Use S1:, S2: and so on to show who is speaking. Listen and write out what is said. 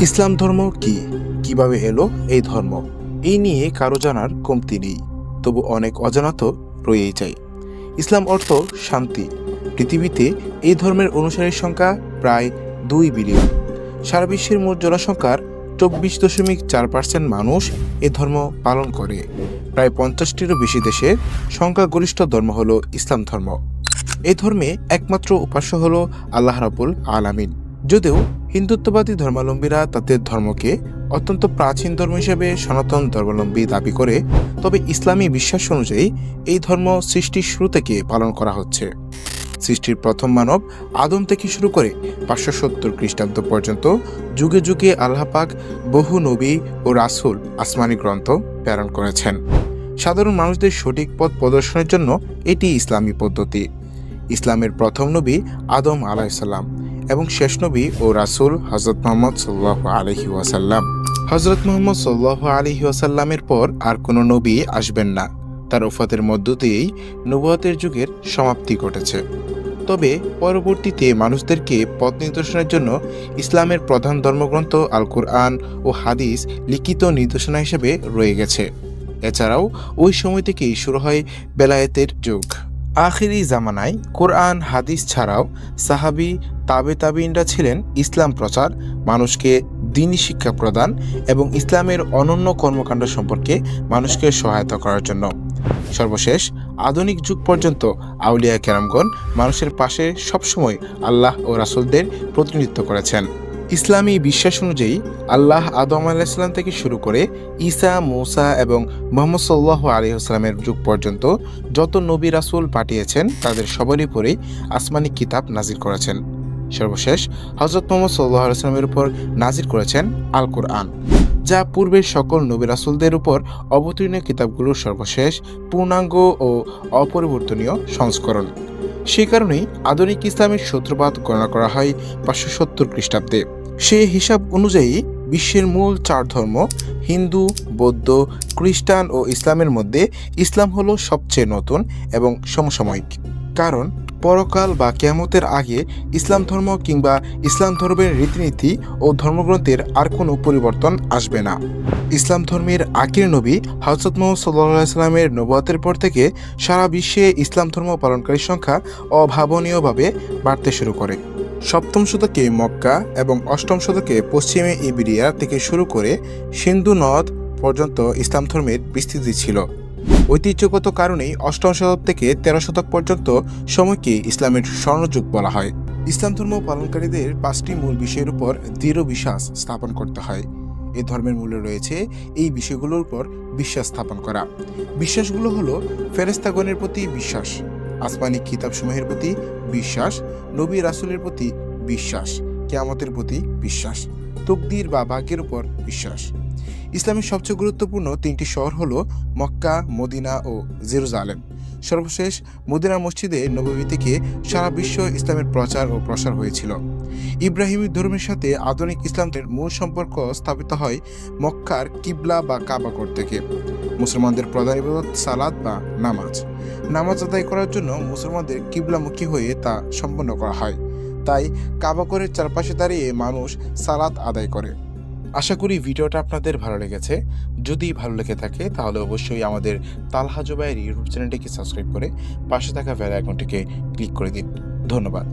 S1: ইসলাম ধর্ম কি, কিভাবে এলো এই ধর্ম, এই নিয়ে কারো জানার কমতি নেই। তবু অনেক অজানাত রয়েই যায়। ইসলাম অর্থ শান্তি। পৃথিবীতে এই ধর্মের অনুসারীর সংখ্যা প্রায় 2 বিলিয়ন। সারা বিশ্বের মোট জনসংখ্যার 24.4% মানুষ এ ধর্ম পালন করে। প্রায় 50টিরও বেশি দেশের সংখ্যাগরিষ্ঠ ধর্ম হল ইসলাম ধর্ম। এই ধর্মে একমাত্র উপাস্য হল আল্লাহ রাব্বুল আলামিন। যদিও হিন্দুত্ববাদী ধর্মাবলম্বীরা তাদের ধর্মকে অত্যন্ত প্রাচীন ধর্ম হিসেবে সনাতন ধর্মাবলম্বী দাবি করে, তবে ইসলামী বিশ্বাস অনুযায়ী এই ধর্ম সৃষ্টির শুরু থেকে পালন করা হচ্ছে। সৃষ্টির প্রথম মানব আদম থেকে শুরু করে 570 খ্রিস্টাব্দ পর্যন্ত যুগে যুগে আল্লাহ পাক বহু নবী ও রাসূল আসমানি গ্রন্থ প্রেরণ করেছেন। সাধারণ মানুষদের সঠিক পথ প্রদর্শনের জন্য এটি ইসলামী পদ্ধতি। ইসলামের প্রথম নবী আদম আলাইহিসসালাম এবং শেষ নবী ও রাসূল হযরত মুহাম্মদ সাল্লাল্লাহু আলাইহি ওয়াসাল্লাম। হযরত মুহাম্মদ সাল্লাল্লাহু আলাইহি ওয়াসাল্লামের পর আর কোনো নবী আসবেন না। তার ওফাতের মধ্য দিয়েই নবুয়তের যুগের সমাপ্তি ঘটেছে। তবে পরবর্তীতে মানুষদেরকে পথ নির্দেশনের জন্য ইসলামের প্রধান ধর্মগ্রন্থ আল কুরআন ও হাদিস লিখিত নির্দেশনা হিসেবে রয়ে গেছে। এছাড়াও ওই সময় থেকেই শুরু হয় বেলায়েতের যুগ। আখিরি জামানায় কোরআন হাদিস ছাড়াও সাহাবী তাবেঈনরা ছিলেন ইসলাম প্রচার, মানুষকে দ্বীনি শিক্ষা প্রদান এবং ইসলামের অনন্য কর্মকাণ্ড সম্পর্কে মানুষকে সহায়তা করার জন্য। সর্বশেষ আধুনিক যুগ পর্যন্ত আউলিয়া কেরামগণ মানুষের পাশে সবসময় আল্লাহ ও রাসূলদের প্রতিনিধিত্ব করেছেন। ইসলামী বিশ্বাস অনুযায়ী আল্লাহ আদম আলাইহিসসালাম থেকে শুরু করে ঈসা, মূসা এবং মুহাম্মদ সাল্লাল্লাহু আলাইহি ওয়াসাল্লামের যুগ পর্যন্ত যত নবী রাসূল পাঠিয়েছেন তাদের সবারই উপরেই আসমানি কিতাব নাজিল করেছেন। সর্বশেষ হযরত মুহাম্মদ সাল্লাল্লাহু আলাইহি ওয়াসাল্লামের উপর নাজিল করেছেন আল কুরআন, যা পূর্বের সকল নবী রাসূলদের উপর অবতীর্ণ কিতাবগুলোর সর্বশেষ পূর্ণাঙ্গ ও অপরিবর্তনীয় সংস্করণ। সে কারণেই আধুনিক ইসলামের সূত্রপাত গণনা করা হয় 570 খ্রিস্টাব্দে। সে হিসাব অনুযায়ী বিশ্বের মূল 4 ধর্ম হিন্দু, বৌদ্ধ, খ্রিস্টান ও ইসলামের মধ্যে ইসলাম হলো সবচেয়ে নতুন এবং সমসাময়িক। কারণ পরকাল বা কিয়ামতের আগে ইসলাম ধর্ম কিংবা ইসলাম ধর্মের রীতিনীতি ও ধর্মগ্রন্থের আর কোনো পরিবর্তন আসবে না। ইসলাম ধর্মের আখির নবী হযরত মুহাম্মদ সাল্লাল্লাহু আলাইহি ওয়াসাল্লামের নবুয়তের পর থেকে সারা বিশ্বে ইসলাম ধর্ম পালনকারীর সংখ্যা অভাবনীয়ভাবে বাড়তে শুরু করে। 7ম শতকে মক্কা এবং 8ম শতকে পশ্চিমে ইবেরিয়া থেকে শুরু করে সিন্ধু নদ পর্যন্ত ইসলাম ধর্মের বিস্তৃতি ছিল। ঐতিহ্যগত কারণেই 8ম শতক থেকে 13 শতক পর্যন্ত সময়কে ইসলামের স্বর্ণযুগ বলা হয়। ইসলাম ধর্ম পালনকারীদের 5টি মূল বিষয়ের উপর দৃঢ় বিশ্বাস স্থাপন করতে হয়। এই ধর্মের মূলে রয়েছে এই বিষয়গুলোর উপর বিশ্বাস স্থাপন করা। বিশ্বাসগুলো হলো ফেরেশতাগণের প্রতি বিশ্বাস, আসমানি কিতাবসমূহের প্রতি বিশ্বাস, নবী রাসূলের প্রতি বিশ্বাস, কিয়ামতের প্রতি বিশ্বাস, তাকদীর বা ভাগ্যের উপর বিশ্বাস। ইসলামের সবচেয়ে গুরুত্বপূর্ণ 3টি শহর হলো মক্কা, মদিনা ও জেরুজালেম। সর্বশেষ মদিনা মসজিদে নববী থেকে সারা বিশ্ব ইসলামের প্রচার ও প্রসার হয়েছিল। ইব্রাহিমী ধর্মের সাথে আধুনিক ইসলামের মূল সম্পর্ক স্থাপিত হয় মক্কার কিবলা বা কাবাঘর থেকে। মুসলমানদের প্রধান ইবাদত সালাত বা নামাজ আদায় করার জন্য মুসলমানদের কিবলামুখী হয়ে তা সম্পন্ন করা হয়। তাই কাবাঘরের চারপাশে দাঁড়িয়ে মানুষ সালাত আদায় করে। আশা করি ভিডিওটা আপনাদের ভালো লেগেছে। যদি ভালো লেগে থাকে তাহলে অবশ্যই আমাদের তালহা জুবায়ের ইউটিউব চ্যানেলটিকে সাবস্ক্রাইব করে পাশে থাকা বেল আইকনটিকে ক্লিক করে দিন। ধন্যবাদ।